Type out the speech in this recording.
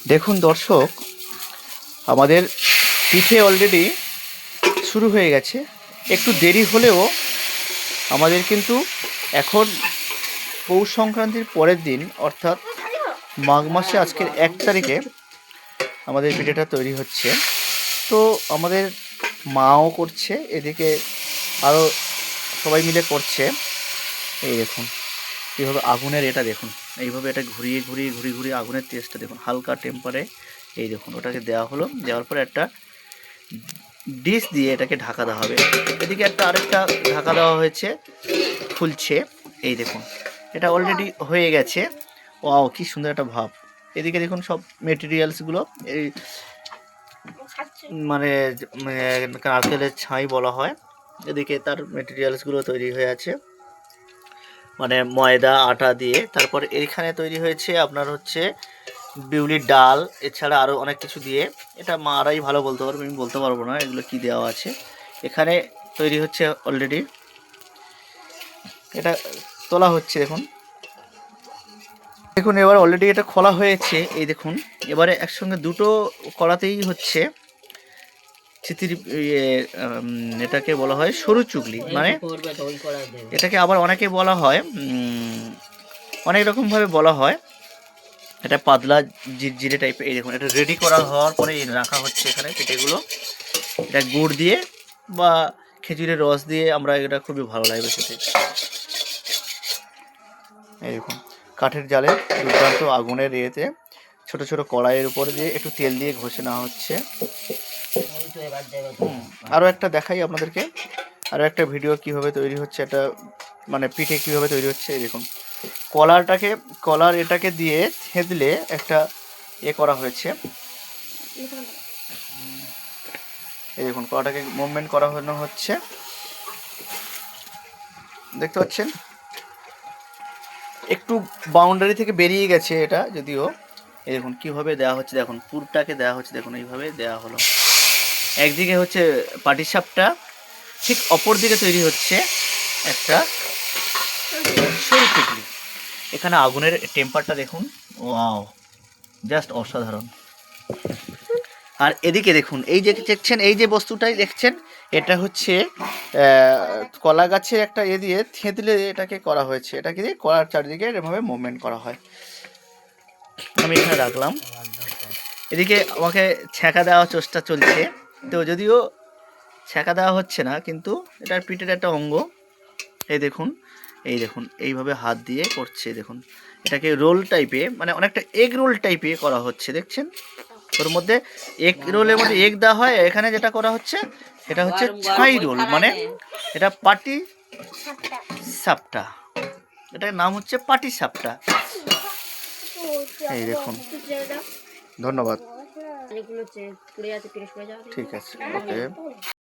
দেখুন দর্শক, আমাদের পিঠে অলরেডি শুরু হয়ে গেছে। একটু দেরি হলেও আমাদের কিন্তু এখন পৌষ সংক্রান্তির পরের দিন অর্থাৎ মাঘ মাসে আজকের 1 তারিখে আমাদের পিঠেটা তৈরি হচ্ছে। তো আমাদের মাও করছে, এদিকে আরও সবাই মিলে করছে। এই দেখুন কীভাবে আগুনের এটা দেখুন, এইভাবে এটা ঘুরিয়ে ঘুরিয়ে ঘুরিয়ে ঘুরিয়ে আগুনের তেজটা দেখুন, হালকা টেম্পারে। এই দেখুন ওটাকে দেওয়া হলো, দেওয়ার পরে একটা ডিশ দিয়ে এটাকে ঢাকা দেওয়া হবে। এদিকে আরেকটা ঢাকা দেওয়া হয়েছে, ফুলছে। এই দেখুন এটা অলরেডি হয়ে গেছে। ওয়াও, কি সুন্দর একটা ভাব। এদিকে দেখুন সব মেটেরিয়ালসগুলো, এই মানে নারকেলের ছাই বলা হয়। এদিকে তার মেটেরিয়ালসগুলো তৈরি হয়ে আছে, মানে ময়দা আটা দিয়ে। তারপর এইখানে তৈরি হয়েছে আপনার হচ্ছে বিউলির ডাল, এছাড়া আরও অনেক কিছু দিয়ে। এটা মারাই ভালো বলতে পারবো, আমি বলতে পারবো না এগুলো কি দেওয়া আছে। এখানে তৈরি হচ্ছে অলরেডি, এটা তোলা হচ্ছে। দেখুন দেখুন এবার অলরেডি এটা খোলা হয়েছে। এই দেখুন এবারে একসঙ্গে দুটো কড়াতেই হচ্ছে চিতির এটাকে বলা হয় সরু চুগলি, মানে এটাকে আবার অনেকে বলা হয় অনেক রকমভাবে বলা হয়। এটা পাতলা জিরজিরে টাইপের। এই দেখুন এটা রেডি করা হওয়ার পরে রাখা হচ্ছে এখানে পিঠেগুলো। এটা গুড় দিয়ে বা খেজুরের রস দিয়ে আমরা, এটা খুবই ভালো লাগবে খেতে। এই দেখুন কাঠের জালে দুর্দান্ত আগুনের ইয়েতে ছোট ছোট কড়াইয়ের উপরে দিয়ে একটু তেল দিয়ে ঘষে নেওয়া হচ্ছে। আরও একটা দেখাই আপনাদেরকে, আরও একটা ভিডিও কিভাবে তৈরি হচ্ছে, এটা মানে পিঠে কিভাবে তৈরি হচ্ছে। এই দেখুন কলার এটাকে দিয়ে থেঁতলে একটা করা হয়েছে। এই দেখুন কলাটাকে মুভমেন্ট করা হচ্ছে, দেখতে পাচ্ছেন। একটু বাউন্ডারি থেকে বেরিয়ে গেছে এটা যদিও। এই দেখুন কীভাবে দেওয়া হচ্ছে, দেখুন পুরটাকে দেওয়া হচ্ছে, দেখুন এইভাবে দেওয়া হলো। একদিকে হচ্ছে পাটিসাপটা, ঠিক অপর দিকে তৈরি হচ্ছে একটা সরু চুগলি। এখানে আগুনের টেম্পারটা দেখুন, ওয়াও, জাস্ট অসাধারণ। আর এদিকে দেখুন এই যে দেখছেন, এই যে বস্তুটাই দেখছেন, এটা হচ্ছে কলা গাছের একটা দিয়ে থেঁতলে এটাকে করা হয়েছে। এটাকে দিয়ে কলার চারদিকে এভাবে মুভমেন্ট করা হয়। আমি এখানে রাখলাম। এদিকে আমাকে ছ্যাঁকা দেওয়ার চেষ্টা চলছে, তো যদিও ছ্যাঁকা দেওয়া হচ্ছে না, কিন্তু এটার পিঠের একটা অঙ্গ। এই দেখুন এইভাবে হাত দিয়ে করছে। দেখুন এটাকে রোল টাইপে, মানে অনেকটা এগ রোল টাইপে করা হচ্ছে। দেখছেন ওর মধ্যে এগ রোলের মধ্যে এগ দেওয়া হয়। এখানে যেটা করা হচ্ছে এটা হচ্ছে ছাই রোল, মানে এটা পাটি সাপটা, এটার নাম হচ্ছে পাটি সাপটা। এই দেখুন, ধন্যবাদ। ঠিক আছে, ওকে।